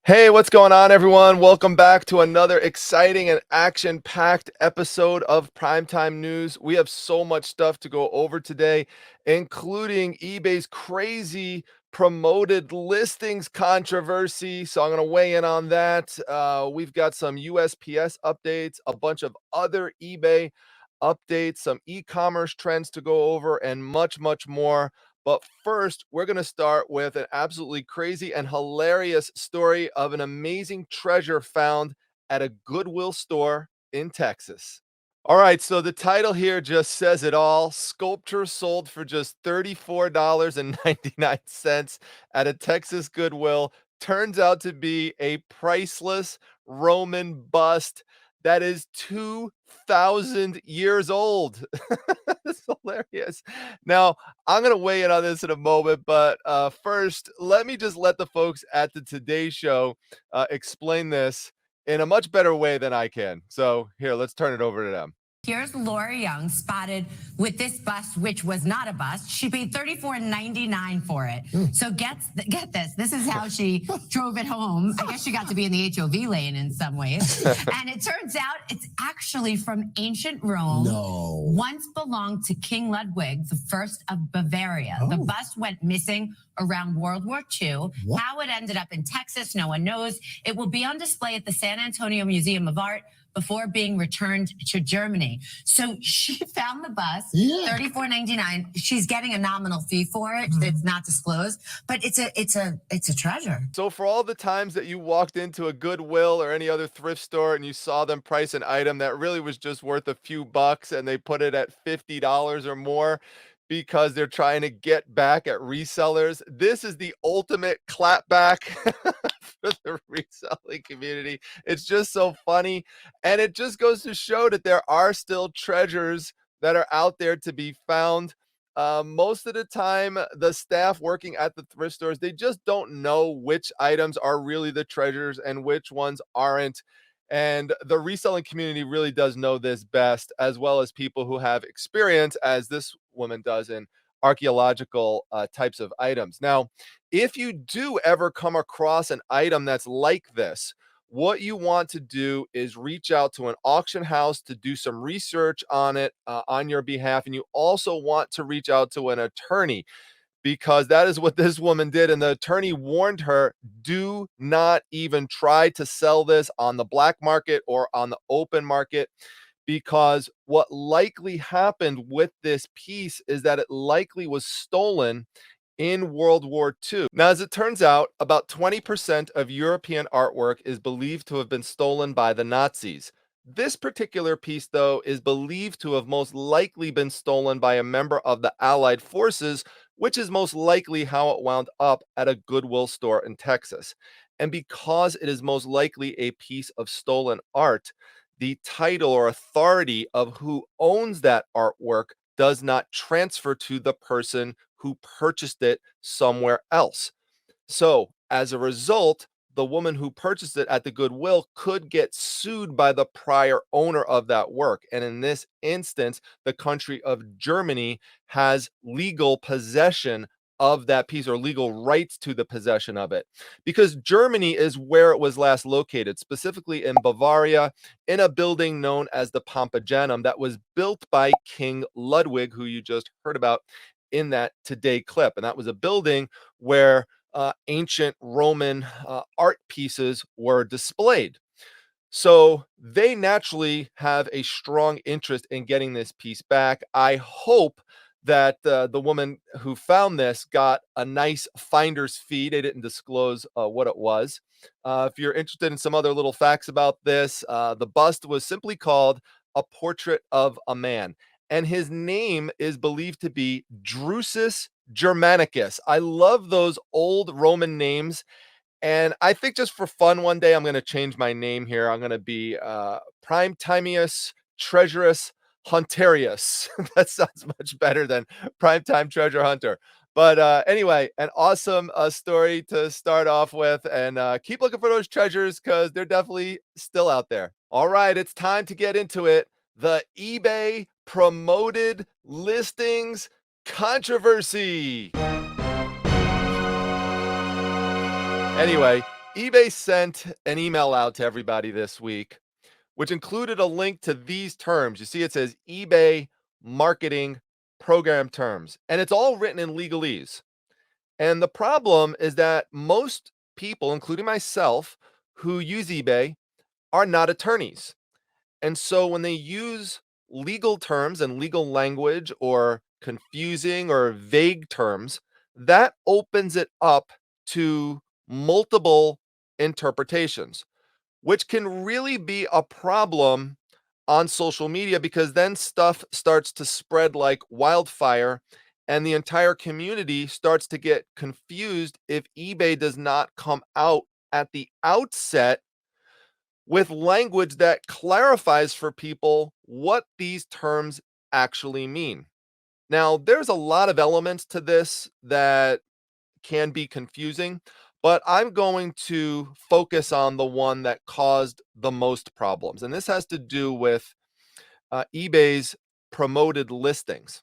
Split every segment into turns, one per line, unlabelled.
Hey, what's going on, everyone? Welcome back to another exciting and action-packed episode of Primetime News. We have so much stuff to go over today, including eBay's crazy promoted listings controversy. So I'm going to weigh in on that. We've got some USPS updates, a bunch of other eBay updates, some e-commerce trends to go over, and much, much more. But first, we're going to start with an absolutely crazy and hilarious story of an amazing treasure found at a Goodwill store in Texas. All right, so the title here just says it all. Sculpture sold for just $34.99 at a Texas Goodwill turns out to be a priceless Roman bust that is 2,000 years old. That's hilarious. Now, I'm going to weigh in on this in a moment, but first, let me just let the folks at the Today Show explain this in a much better way than I can. So here, let's turn it over to them.
Here's Laura Young spotted with this bust, which was not a bust. She paid $34.99 for it. So get this. This is how she drove it home. I guess she got to be in the HOV lane in some ways. And it turns out it's actually from ancient Rome.
No.
Once belonged to King Ludwig, the first of Bavaria. The bust went missing around World War II.
What?
How it ended up in Texas, no one knows. It will be on display at the San Antonio Museum of Art before being returned to Germany. So she found the bus, $34.99. She's getting a nominal fee for it. It's not disclosed, but it's a treasure.
So for all the times that you walked into a Goodwill or any other thrift store and you saw them price an item that really was just worth a few bucks and they put it at $50 or more because they're trying to get back at resellers, this is the ultimate clapback for the reselling community. It's just so funny. And it just goes to show that there are still treasures that are out there to be found. Most of the time, the staff working at the thrift stores, they just don't know which items are really the treasures and which ones aren't. And the reselling community really does know this best, as well as people who have experience, as this woman does, in archaeological types of items. Now, if you do ever come across an item that's like this, what you want to do is reach out to an auction house to do some research on it on your behalf. And you also want to reach out to an attorney, because that is what this woman did. And the attorney warned her, do not even try to sell this on the black market or on the open market, because what likely happened with this piece is that it likely was stolen in World War II. Now, as it turns out, about 20% of European artwork is believed to have been stolen by the Nazis. This particular piece, though, is believed to have most likely been stolen by a member of the Allied forces, which is most likely how it wound up at a Goodwill store in Texas. And because it is most likely a piece of stolen art, the title or authority of who owns that artwork does not transfer to the person who purchased it somewhere else. So, as a result, the woman who purchased it at the Goodwill could get sued by the prior owner of that work. And in this instance, the country of Germany has legal possession of that piece, or legal rights to the possession of it, because Germany is where it was last located, specifically in Bavaria, in a building known as the Pampagenum that was built by King Ludwig, who you just heard about in that Today clip. And that was a building where ancient Roman art pieces were displayed. So they naturally have a strong interest in getting this piece back. I hope that the woman who found this got a nice finder's fee. They didn't disclose what it was. If you're interested in some other little facts about this, the bust was simply called A Portrait of a Man, and his name is believed to be Drusus Germanicus. I love those old Roman names. And I think just for fun, one day I'm going to change my name here. I'm going to be Primetimius Treasurus Huntarius. That sounds much better than Primetime Treasure Hunter. But anyway, an awesome story to start off with. And keep looking for those treasures, because they're definitely still out there. All right, it's time to get into it. The eBay promoted listings controversy. Anyway, eBay sent an email out to everybody this week, which included a link to these terms. You see, it says eBay marketing program terms, and it's all written in legalese. And the problem is that most people, including myself, who use eBay are not attorneys. And so when they use legal terms and legal language or confusing or vague terms, that opens it up to multiple interpretations, which can really be a problem on social media because then stuff starts to spread like wildfire and the entire community starts to get confused if eBay does not come out at the outset with language that clarifies for people what these terms actually mean. Now, there's a lot of elements to this that can be confusing, but I'm going to focus on the one that caused the most problems. And this has to do with eBay's promoted listings.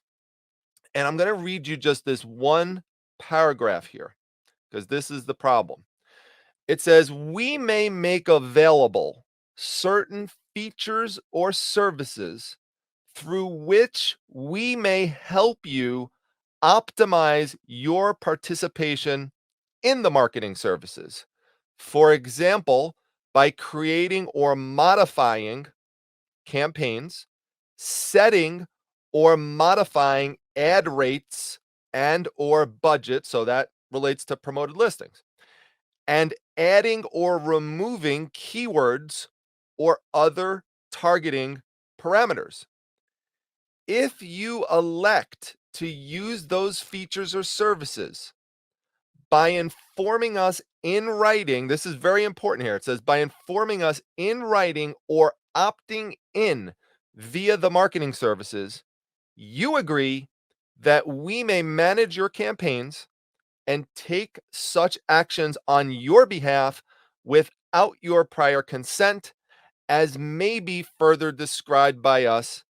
And I'm going to read you just this one paragraph here because this is the problem. It says, we may make available certain features or services through which we may help you optimize your participation in the marketing services. For example, by creating or modifying campaigns, setting or modifying ad rates and or budget, so that relates to promoted listings, and adding or removing keywords or other targeting parameters. If you elect to use those features or services by informing us in writing, this is very important here. It says, by informing us in writing or opting in via the marketing services, you agree that we may manage your campaigns and take such actions on your behalf without your prior consent, as may be further described by us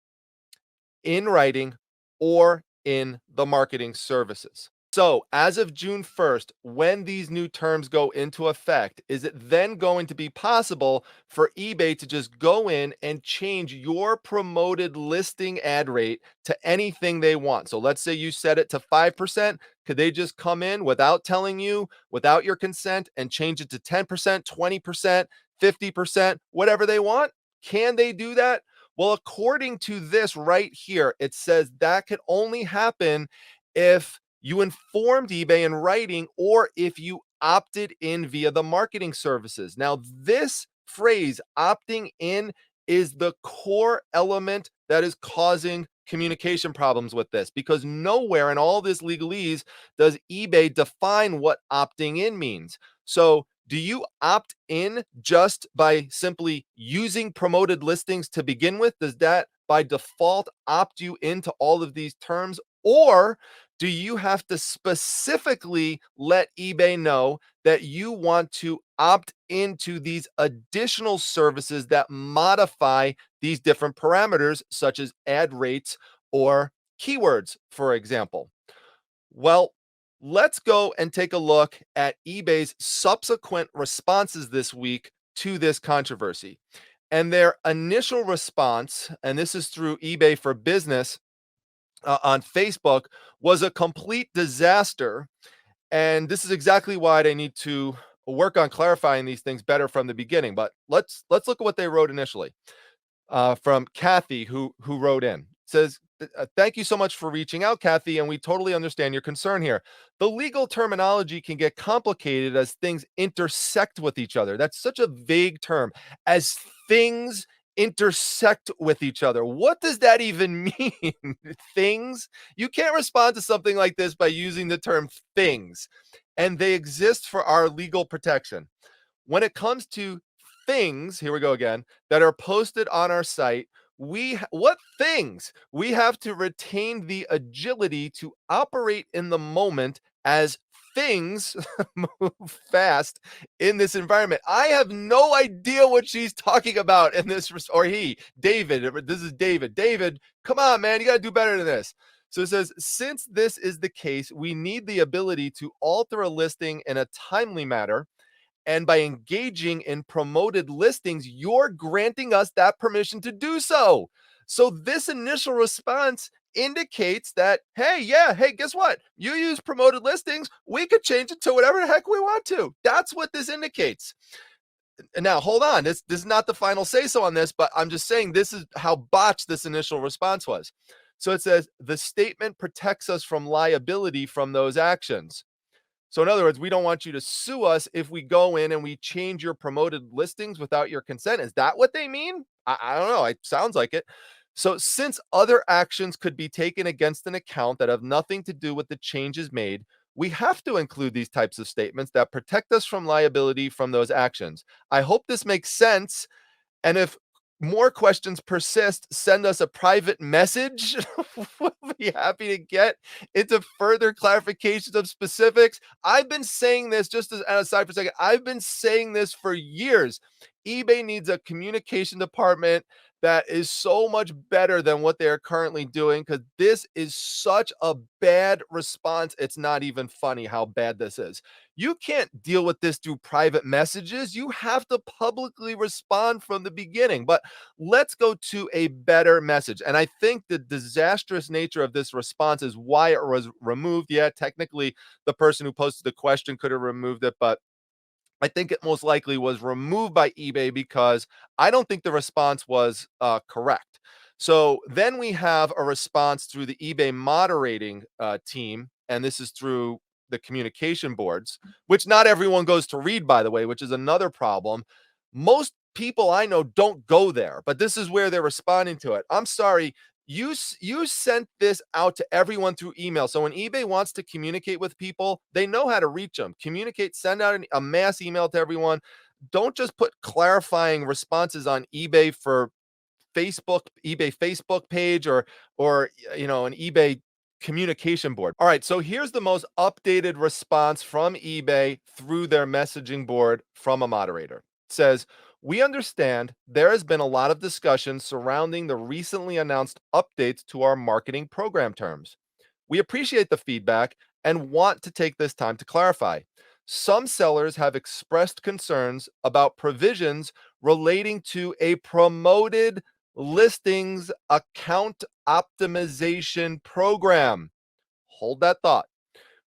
in writing or in the marketing services. So, as of June 1st, when these new terms go into effect, is it then going to be possible for eBay to just go in and change your promoted listing ad rate to anything they want? So, let's say you set it to 5%. Could they just come in without telling you, without your consent, and change it to 10%, 20%, 50%, whatever they want? Can they do that? Well, according to this right here, it says that could only happen if you informed eBay in writing or if you opted in via the marketing services. Now, this phrase, opting in, is the core element that is causing communication problems with this because nowhere in all this legalese does eBay define what opting in means. So, do you opt in just by simply using promoted listings to begin with? Does that by default opt you into all of these terms? Or do you have to specifically let eBay know that you want to opt into these additional services that modify these different parameters, such as ad rates or keywords, for example? Well, let's go and take a look at eBay's subsequent responses this week to this controversy. And their initial response, and this is through eBay for Business on Facebook, was a complete disaster. And this is exactly why they need to work on clarifying these things better from the beginning. But let's look at what they wrote initially. From Kathy, who wrote in. It says, thank you so much for reaching out, Kathy, and we totally understand your concern here. The legal terminology can get complicated as things intersect with each other. That's such a vague term. As things intersect with each other. What does that even mean? Things? You can't respond to something like this by using the term things, and they exist for our legal protection. When it comes to things, here we go again, that are posted on our site, what things? We have to retain the agility to operate in the moment as things move fast in this environment. I have no idea what she's talking about in this, or he, David. This is David. David, come on, man, you got to do better than this. So it says, since this is the case, we need the ability to alter a listing in a timely manner And by engaging in promoted listings, you're granting us that permission to do so. So this initial response indicates that, hey, yeah, hey, guess what? You use promoted listings. We could change it to whatever the heck we want to. That's what this indicates. And now, hold on. This is not the final say so on this, but I'm just saying this is how botched this initial response was. So it says the statement protects us from liability from those actions. So in other words, we don't want you to sue us if we go in and we change your promoted listings without your consent. Is that what they mean? I don't know. It sounds like it. So since other actions could be taken against an account that have nothing to do with the changes made, we have to include these types of statements that protect us from liability from those actions. I hope this makes sense. And if more questions persist, send us a private message. We'll be happy to get into further clarifications of specifics. I've been saying this, just as an aside for a second, I've been saying this for years. eBay needs a communication department that is so much better than what they are currently doing, because this is such a bad response. It's not even funny how bad this is. You can't deal with this through private messages. You have to publicly respond from the beginning. But let's go to a better message. And I think the disastrous nature of this response is why it was removed. Yeah, technically, the person who posted the question could have removed it, but I think it most likely was removed by eBay because I don't think the response was correct. So then we have a response through the eBay moderating team, and this is through the communication boards, which not everyone goes to read, by the way, which is another problem. Most people I know don't go there, but this is where they're responding to it. I'm sorry, you sent this out to everyone through email. So when eBay wants to communicate with people, they know how to reach them. Communicate, send out a mass email to everyone. Don't just put clarifying responses on eBay for eBay Facebook page or an eBay communication board. All right, so here's the most updated response from eBay through their messaging board from a moderator. It says, "We understand there has been a lot of discussion surrounding the recently announced updates to our marketing program terms. We appreciate the feedback and want to take this time to clarify. Some sellers have expressed concerns about provisions relating to a promoted listings account optimization program." Hold that thought.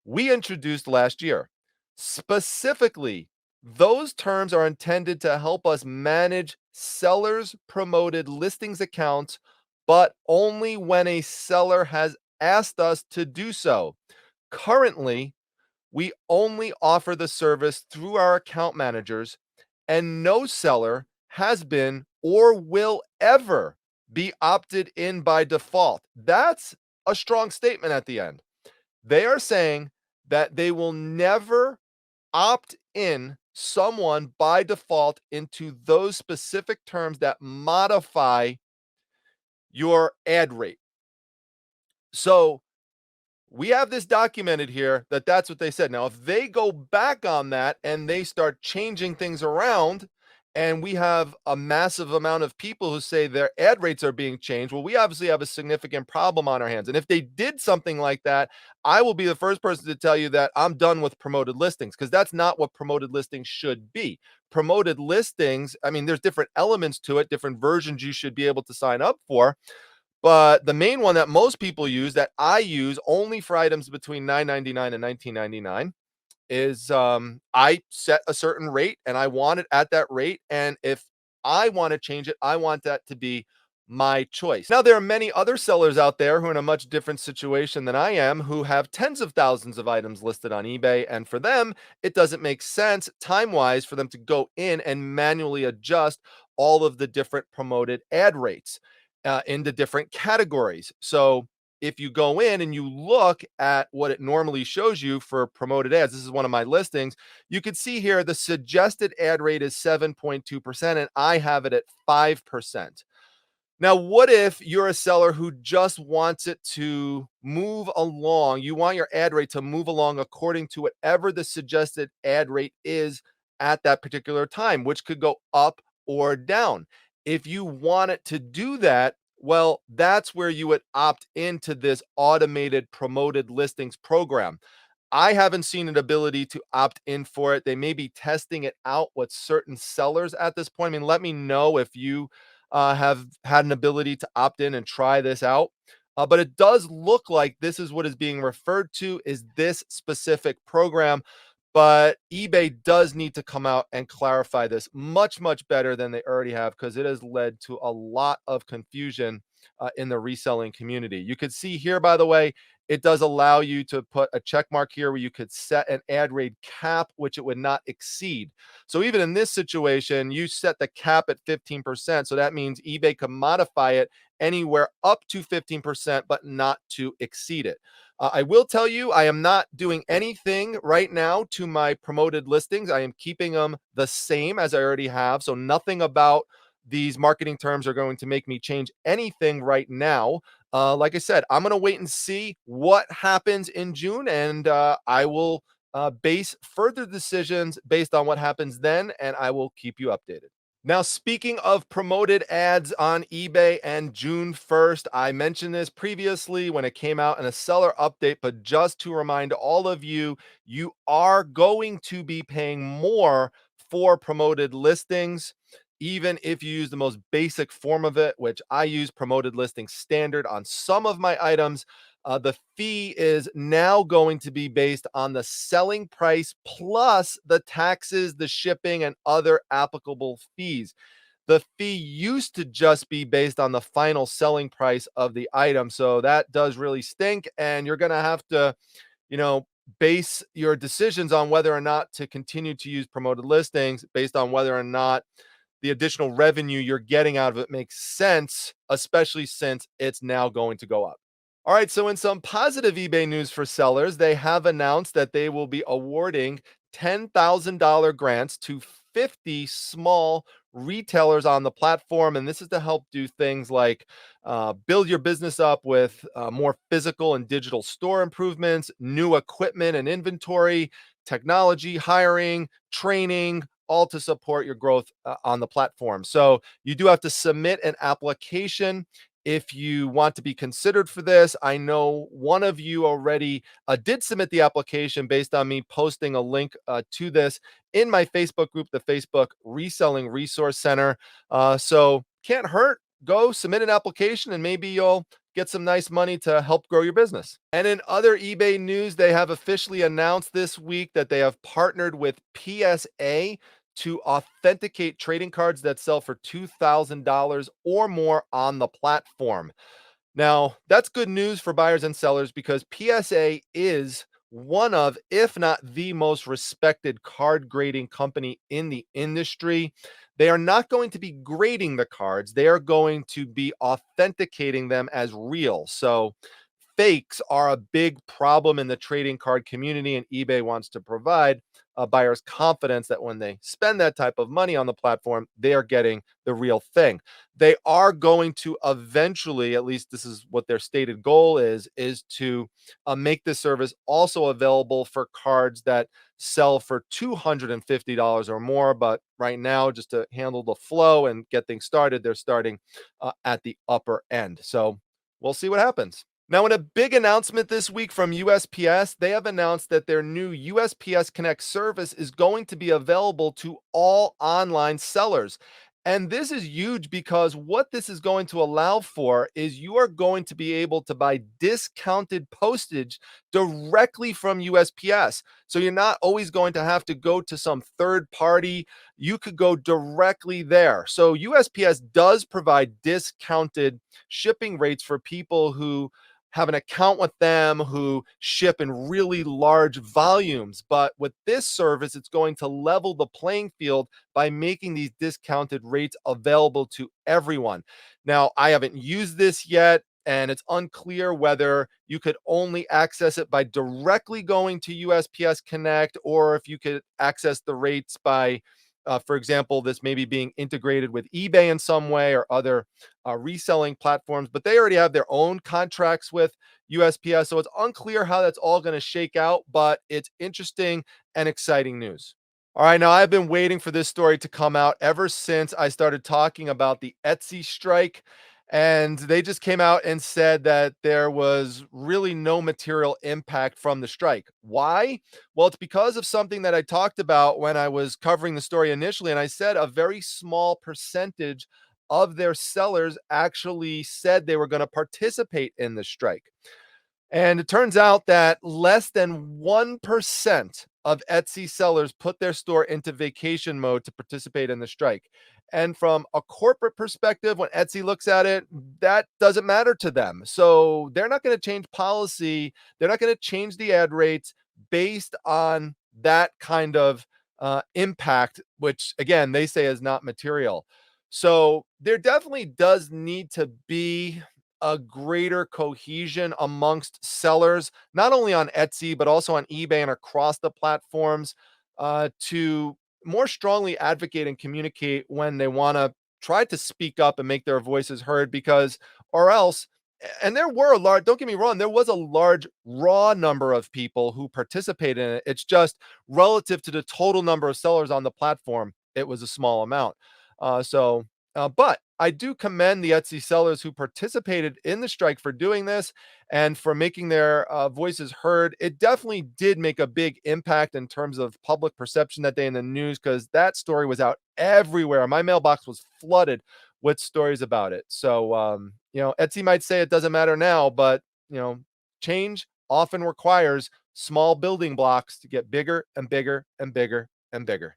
We introduced last year. Specifically, those terms are intended to help us manage sellers' promoted listings accounts, but only when a seller has asked us to do so. Currently, we only offer the service through our account managers, and no seller has been or will ever be opted in by default. That's a strong statement at the end. They are saying that they will never opt in someone by default into those specific terms that modify your ad rate. So we have this documented here that that's what they said. Now, if they go back on that and they start changing things around, and we have a massive amount of people who say their ad rates are being changed, well, we obviously have a significant problem on our hands. And if they did something like that, I will be the first person to tell you that I'm done with promoted listings, because that's not what promoted listings should be. Promoted listings, I mean, there's different elements to it, different versions you should be able to sign up for. But the main one that most people use, that I use only for items between $9.99 and $19.99, is I set a certain rate and I want it at that rate. And if I want to change it, I want that to be my choice. Now, there are many other sellers out there who are in a much different situation than I am, who have tens of thousands of items listed on eBay. And for them, it doesn't make sense time wise for them to go in and manually adjust all of the different promoted ad rates into different categories. So if you go in and you look at what it normally shows you for promoted ads, this is one of my listings, you can see here the suggested ad rate is 7.2%, and I have it at 5%. Now, what if you're a seller who just wants it to move along? You want your ad rate to move along according to whatever the suggested ad rate is at that particular time, which could go up or down. If you want it to do that, well, that's where you would opt into this automated promoted listings program. I haven't seen an ability to opt in for it. They may be testing it out with certain sellers at this point. I mean, let me know if you have had an ability to opt in and try this out. But it does look like this is what is being referred to is this specific program. But eBay does need to come out and clarify this much, much better than they already have because it has led to a lot of confusion in the reselling community. You could see here, by the way, it does allow you to put a check mark here where you could set an ad rate cap, which it would not exceed. So even in this situation, you set the cap at 15%. So that means eBay can modify it anywhere up to 15%, but not to exceed it. I will tell you, I am not doing anything right now to my promoted listings. I am keeping them the same as I already have. So nothing about these marketing terms are going to make me change anything right now. Like I said, I'm going to wait and see what happens in June, and I will base further decisions based on what happens then, and I will keep you updated. Now, speaking of promoted ads on eBay and June 1st, I mentioned this previously when it came out in a seller update, but just to remind all of you, you are going to be paying more for promoted listings, even if you use the most basic form of it, which I use promoted listing standard on some of my items. The fee is now going to be based on the selling price plus the taxes, the shipping, and other applicable fees. The fee used to just be based on the final selling price of the item. So that does really stink. And you're going to have to, you know, base your decisions on whether or not to continue to use promoted listings based on whether or not the additional revenue you're getting out of it makes sense, especially since it's now going to go up. All right, so in some positive eBay news for sellers, they have announced that they will be awarding $10,000 grants to 50 small retailers on the platform. And this is to help do things like build your business up with more physical and digital store improvements, new equipment and inventory, technology, hiring, training, all to support your growth on the platform. So you do have to submit an application if you want to be considered for this. I know one of you already did submit the application based on me posting a link to this in my Facebook group, the Facebook Reselling Resource Center. So can't hurt. Go submit an application and maybe you'll get some nice money to help grow your business. And in other eBay news, they have officially announced this week that they have partnered with PSA to authenticate trading cards that sell for $2,000 or more on the platform. Now, that's good news for buyers and sellers because PSA is one of, if not the most respected card grading company in the industry. They are not going to be grading the cards, they are going to be authenticating them as real. So, fakes are a big problem in the trading card community, and eBay wants to provide buyers confidence that when they spend that type of money on the platform, they are getting the real thing. They are going to eventually, at least this is what their stated goal is to make this service also available for cards that sell for $250 or more. But right now, just to handle the flow and get things started, they're starting at the upper end. So we'll see what happens. Now, in a big announcement this week from USPS, they have announced that their new USPS Connect service is going to be available to all online sellers. And this is huge because what this is going to allow for is you are going to be able to buy discounted postage directly from USPS. So you're not always going to have to go to some third party. You could go directly there. So USPS does provide discounted shipping rates for people who have an account with them, who ship in really large volumes. But with this service, it's going to level the playing field by making these discounted rates available to everyone. Now, I haven't used this yet, and it's unclear whether you could only access it by directly going to USPS Connect or if you could access the rates by for example, this maybe being integrated with eBay in some way or other reselling platforms, but they already have their own contracts with USPS. So it's unclear how that's all going to shake out, but it's interesting and exciting news. All right, now I've been waiting for this story to come out ever since I started talking about the Etsy strike. And they just came out and said that there was really no material impact from the strike. Why? Well, it's because of something that I talked about when I was covering the story initially. And I said a very small percentage of their sellers actually said they were going to participate in the strike. And it turns out that less than 1% of Etsy sellers put their store into vacation mode to participate in the strike. And from a corporate perspective, when Etsy looks at it, that doesn't matter to them. So they're not going to change policy. They're not going to change the ad rates based on that kind of impact, which again, they say is not material. So there definitely does need to be a greater cohesion amongst sellers, not only on Etsy, but also on eBay and across the platforms, to more strongly advocate and communicate when they want to try to speak up and make their voices heard. Because, or else, and there were a large, don't get me wrong, there was a large raw number of people who participated in it. It's just relative to the total number of sellers on the platform, it was a small amount. But I do commend the Etsy sellers who participated in the strike for doing this and for making their voices heard. It definitely did make a big impact in terms of public perception that day in the news, because that story was out everywhere. My mailbox was flooded with stories about it. So, Etsy might say it doesn't matter now, but, change often requires small building blocks to get bigger and bigger and bigger and bigger.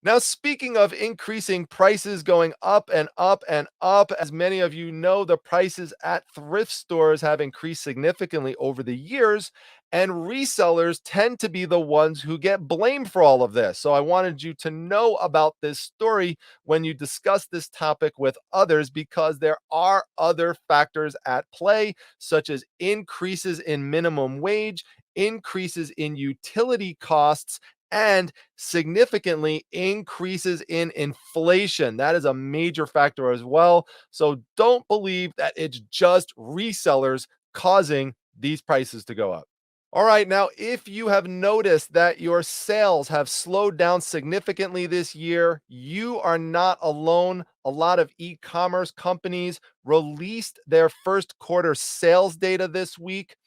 Now, speaking of increasing prices going up and up and up, as many of you know, the prices at thrift stores have increased significantly over the years, and resellers tend to be the ones who get blamed for all of this. So, I wanted you to know about this story when you discuss this topic with others, because there are other factors at play, such as increases in minimum wage, increases in utility costs, and significantly increases in inflation. That is a major factor as well. So don't believe that it's just resellers causing these prices to go up. All right, now, if you have noticed that your sales have slowed down significantly this year, you are not alone. A lot of e commerce companies released their first quarter sales data this week,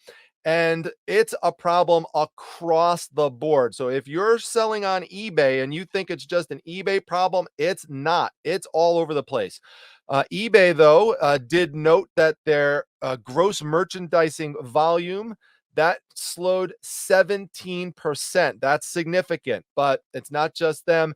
and it's a problem across the board. So if you're selling on eBay and you think it's just an eBay problem, it's not. It's all over the place. eBay, though, did note that their gross merchandising volume that slowed 17%. That's significant, but it's not just them.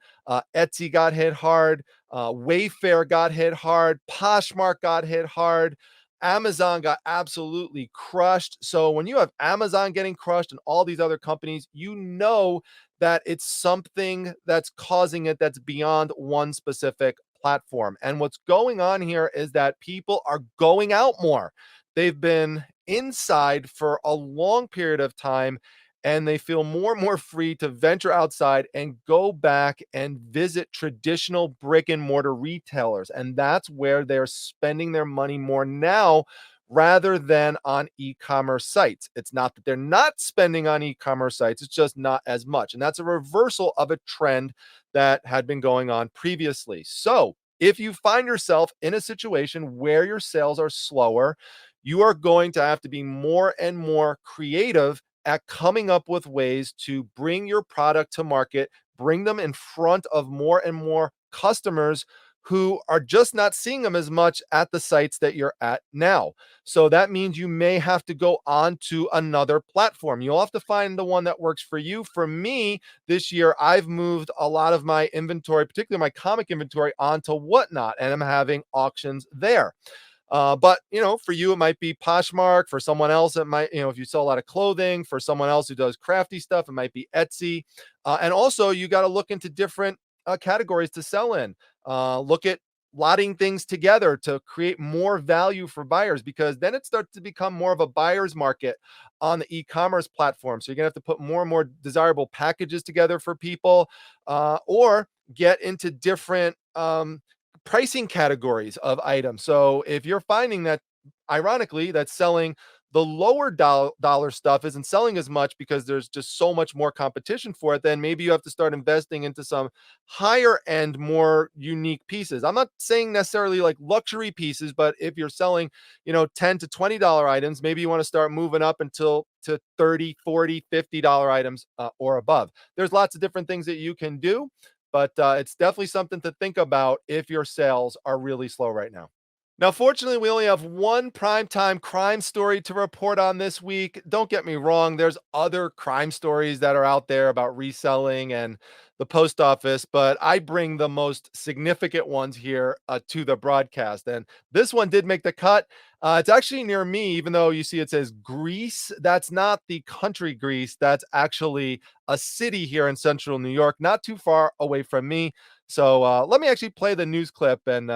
Etsy got hit hard. Wayfair got hit hard. Poshmark got hit hard. Amazon got absolutely crushed. So when you have Amazon getting crushed and all these other companies, you know that it's something that's causing it that's beyond one specific platform. And what's going on here is that people are going out more. They've been inside for a long period of time, and they feel more and more free to venture outside and go back and visit traditional brick and mortar retailers. And that's where they're spending their money more now rather than on e-commerce sites. It's not that they're not spending on e-commerce sites, it's just not as much. And that's a reversal of a trend that had been going on previously. So, if you find yourself in a situation where your sales are slower, you are going to have to be more and more creative at coming up with ways to bring your product to market, bring them in front of more and more customers who are just not seeing them as much at the sites that you're at now. So that means you may have to go on to another platform. You'll have to find the one that works for you. For me, this year, I've moved a lot of my inventory, particularly my comic inventory, onto Whatnot, and I'm having auctions there. But for you, it might be Poshmark. For someone else, it might, if you sell a lot of clothing. For someone else who does crafty stuff, it might be Etsy. And also, you got to look into different categories to sell in. Look at lotting things together to create more value for buyers, because then it starts to become more of a buyer's market on the e-commerce platform. So you're gonna have to put more and more desirable packages together for people, or get into different pricing categories of items. So if you're finding that, ironically, that selling The lower dollar stuff isn't selling as much because there's just so much more competition for it. Then maybe you have to start investing into some higher end, more unique pieces. I'm not saying necessarily like luxury pieces, but if you're selling, $10 to $20 items, maybe you want to start moving up until to 30, 40, $50 items or above. There's lots of different things that you can do, but it's definitely something to think about if your sales are really slow right now. Now, fortunately, we only have one primetime crime story to report on this week. Don't get me wrong, there's other crime stories that are out there about reselling and the post office, but I bring the most significant ones here to the broadcast. And this one did make the cut. It's actually near me, even though you see it says Greece. That's not the country Greece. That's actually a city here in central New York, not too far away from me. So let me actually play the news clip and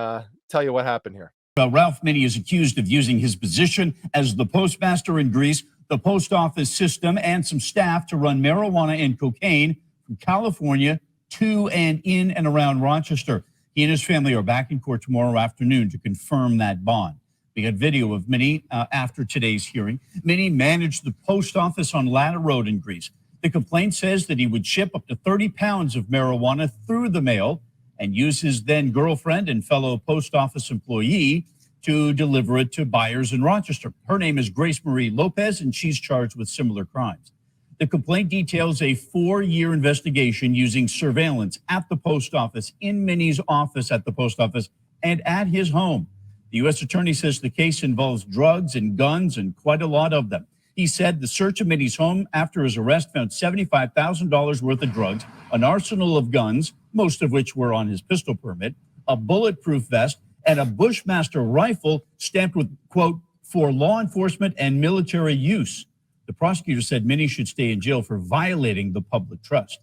tell you what happened here.
Ralph Minnie is accused of using his position as the postmaster in Greece, the post office system, and some staff to run marijuana and cocaine from California to and in and around Rochester. He and his family are back in court tomorrow afternoon to confirm that bond. We got video of Minnie after today's hearing. Minnie managed the post office on Ladder Road in Greece. The complaint says that he would ship up to 30 pounds of marijuana through the mail and use his then girlfriend and fellow post office employee to deliver it to buyers in Rochester. Her name is Grace Marie Lopez, and she's charged with similar crimes. The complaint details a 4-year investigation using surveillance at the post office, in Minnie's office at the post office, and at his home. The U.S. attorney says the case involves drugs and guns, and quite a lot of them. He said the search of Minnie's home after his arrest found $75,000 worth of drugs, an arsenal of guns, most of which were on his pistol permit, a bulletproof vest, and a Bushmaster rifle stamped with, quote, for law enforcement and military use. The prosecutor said Minnie should stay in jail for violating the public trust.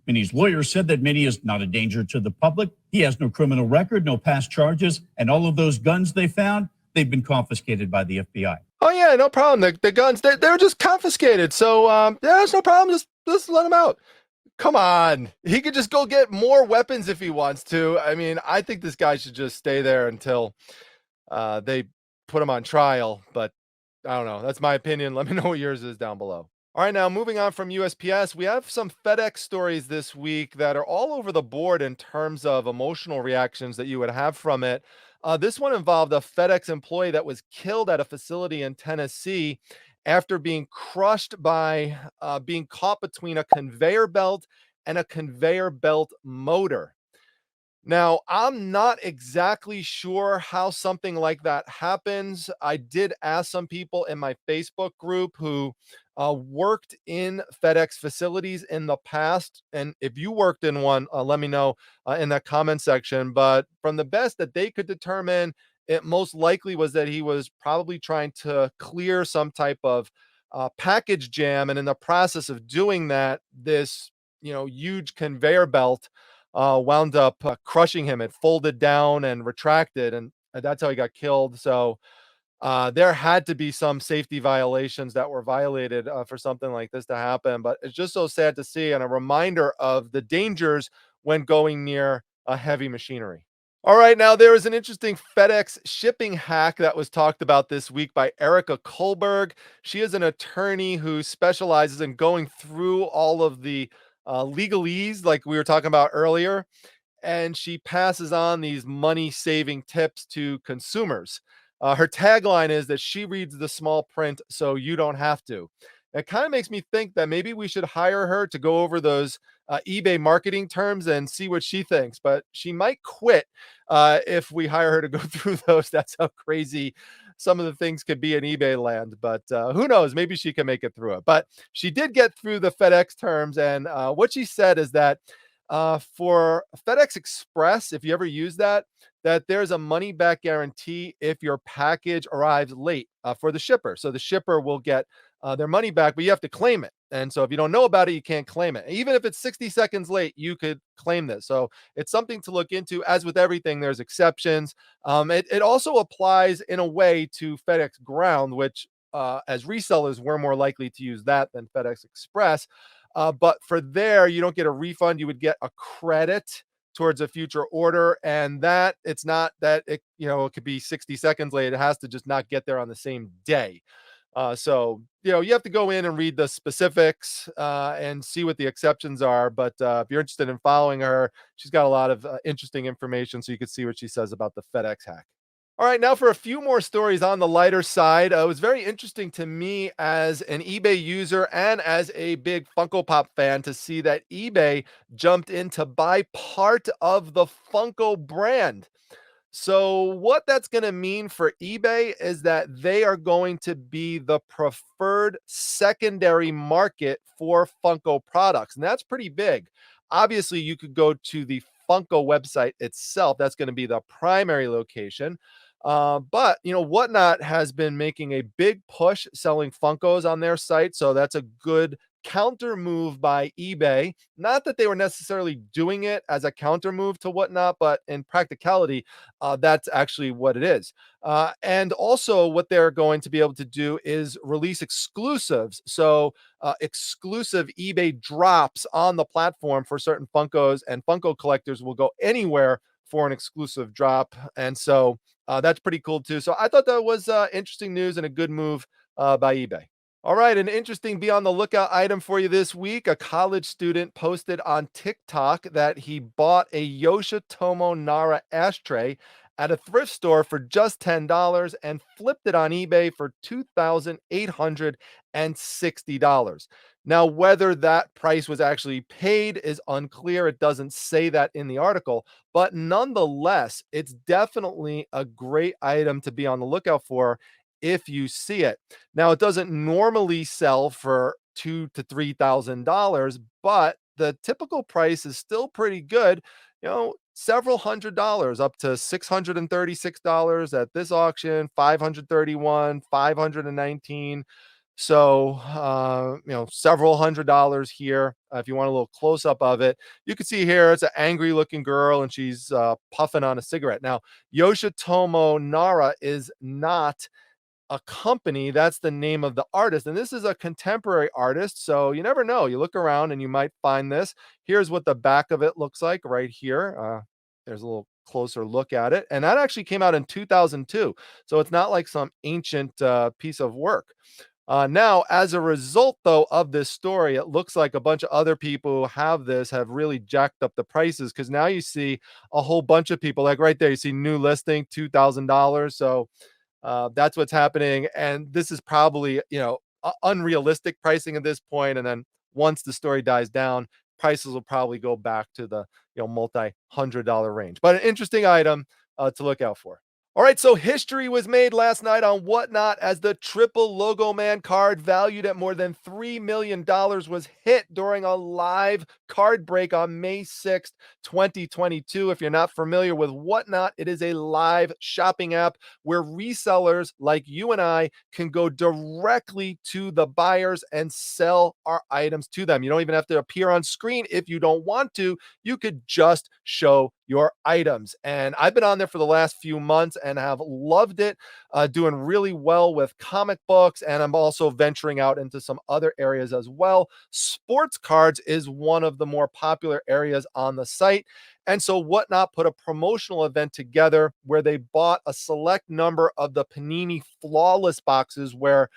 Minnie's lawyer said that Minnie is not a danger to the public. He has no criminal record, no past charges, and all of those guns they found, they've been confiscated by the FBI.
Oh yeah, no problem. The guns, they were just confiscated. So yeah, there's no problem. Just let them out. Come on. He could just go get more weapons if he wants to. I mean, I think this guy should just stay there until they put him on trial. But I don't know. That's my opinion. Let me know what yours is down below. All right, now moving on from USPS, we have some FedEx stories this week that are all over the board in terms of emotional reactions that you would have from it. This one involved a FedEx employee that was killed at a facility in Tennessee after being crushed by being caught between a conveyor belt and a conveyor belt motor. Now, I'm not exactly sure how something like that happens. I did ask some people in my Facebook group who worked in FedEx facilities in the past. And if you worked in one, let me know in the comment section. But from the best that they could determine, it most likely was that he was probably trying to clear some type of package jam. And in the process of doing that, this, huge conveyor belt wound up crushing him. It folded down and retracted, and that's how he got killed. So there had to be some safety violations that were violated for something like this to happen. But it's just so sad to see, and a reminder of the dangers when going near a heavy machinery. All right, now there is an interesting FedEx shipping hack that was talked about this week by Erica Kohlberg. She is an attorney who specializes in going through all of the legalese, like we were talking about earlier, and she passes on these money-saving tips to consumers. Her tagline is that she reads the small print so you don't have to. It kind of makes me think that maybe we should hire her to go over those eBay marketing terms and see what she thinks. But she might quit if we hire her to go through those. That's how crazy some of the things could be in eBay land. But who knows? Maybe she can make it through it. But she did get through the FedEx terms. And what she said is that for FedEx Express, if you ever use that, that there's a money back guarantee if your package arrives late for the shipper. So the shipper will get their money back, but you have to claim it. And so if you don't know about it, you can't claim it. Even if it's 60 seconds late, you could claim this. So it's something to look into. As with everything, there's exceptions. It also applies in a way to FedEx Ground, which as resellers, we're more likely to use that than FedEx Express. But for there, you don't get a refund. You would get a credit towards a future order. And that it's not that it could be 60 seconds late. It has to just not get there on the same day. So, you have to go in and read the specifics and see what the exceptions are. But if you're interested in following her, she's got a lot of interesting information, so you can see what she says about the FedEx hack. All right, now for a few more stories on the lighter side. It was very interesting to me as an eBay user and as a big Funko Pop fan to see that eBay jumped in to buy part of the Funko brand. So, what that's going to mean for eBay is that they are going to be the preferred secondary market for Funko products. And that's pretty big. Obviously, you could go to the Funko website itself. That's going to be the primary location. But Whatnot has been making a big push selling Funkos on their site. So that's a good counter move by eBay. Not that they were necessarily doing it as a counter move to Whatnot, but in practicality, that's actually what it is. And also, what they're going to be able to do is release exclusives. So, exclusive eBay drops on the platform for certain Funkos, and Funko collectors will go anywhere for an exclusive drop. And so, that's pretty cool too. So, I thought that was interesting news and a good move by eBay. All right, an interesting be on the lookout item for you this week. A college student posted on TikTok that he bought a Yoshitomo Nara ashtray at a thrift store for just $10 and flipped it on eBay for $2,860. Now, whether that price was actually paid is unclear. It doesn't say that in the article, but nonetheless, it's definitely a great item to be on the lookout for if you see it. Now, it doesn't normally sell for $2,000 to $3,000, but the typical price is still pretty good. Several $100s, up to $636 at this auction, 531, 519. So, several $100s here. If you want a little close up of it, you can see here it's an angry looking girl and she's puffing on a cigarette. Now, Yoshitomo Nara is not a company. That's the name of the artist. And this is a contemporary artist. So you never know. You look around and you might find this. Here's what the back of it looks like right here. There's a little closer look at it. And that actually came out in 2002. So it's not like some ancient piece of work. Now, as a result, though, of this story, it looks like a bunch of other people who have this have really jacked up the prices because now you see a whole bunch of people, like right there, you see new listing, $2,000. So that's what's happening. And this is probably, unrealistic pricing at this point. And then once the story dies down, prices will probably go back to the, multi-$100 range. But an interesting item to look out for. All right, so history was made last night on Whatnot as the triple Logo Man card valued at more than $3 million was hit during a live card break on May 6th, 2022. If you're not familiar with Whatnot, it is a live shopping app where resellers like you and I can go directly to the buyers and sell our items to them. You don't even have to appear on screen if you don't want to. You could just show your items. And I've been on there for the last few months and have loved it, doing really well with comic books. And I'm also venturing out into some other areas as well. Sports cards is one of the more popular areas on the site. And so Whatnot put a promotional event together where they bought a select number of the Panini Flawless boxes where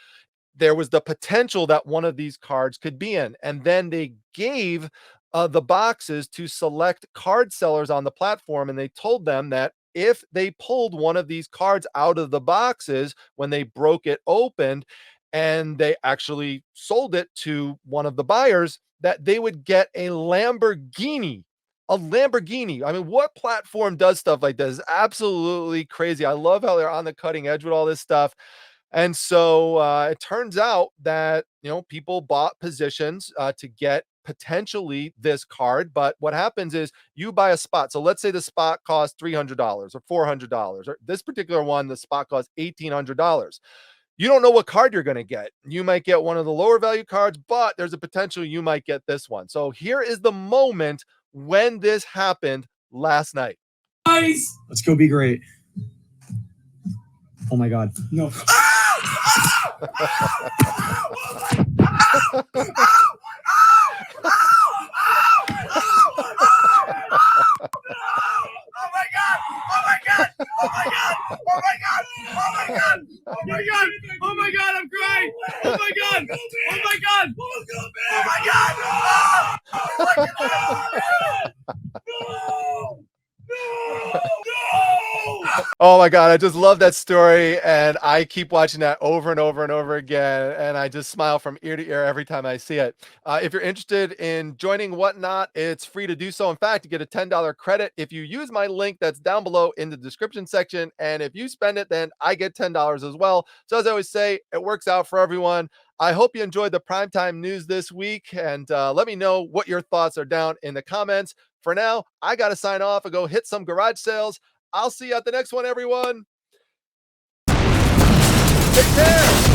there was the potential that one of these cards could be in. And then they gave the boxes to select card sellers on the platform. And they told them that if they pulled one of these cards out of the boxes when they broke it open and they actually sold it to one of the buyers, that they would get a Lamborghini. A Lamborghini. I mean, what platform does stuff like this? Absolutely crazy. I love how they're on the cutting edge with all this stuff. And so it turns out that, people bought positions to get potentially this card. But what happens is you buy a spot. So let's say the spot costs $300 or $400, or this particular one, the spot costs $1,800. You don't know what card you're going to get. You might get one of the lower value cards, but there's a potential you might get this one. So here is the moment when this happened last night.
Guys, let's go be great. Oh my God. No. Oh my God, I'm crying.
Oh my God, I just love that story, and I keep watching that over and over and over again, and I just smile from ear to ear every time I see it. If you're interested in joining Whatnot, it's free to do so. In fact, you get a $10 credit if you use my link that's down below in the description section, and if you spend it, then I get $10 as well. So as I always say, it works out for everyone. I hope you enjoyed the primetime news this week, and let me know what your thoughts are down in the comments. For now, I got to sign off and go hit some garage sales. I'll see you at the next one, everyone. Take care.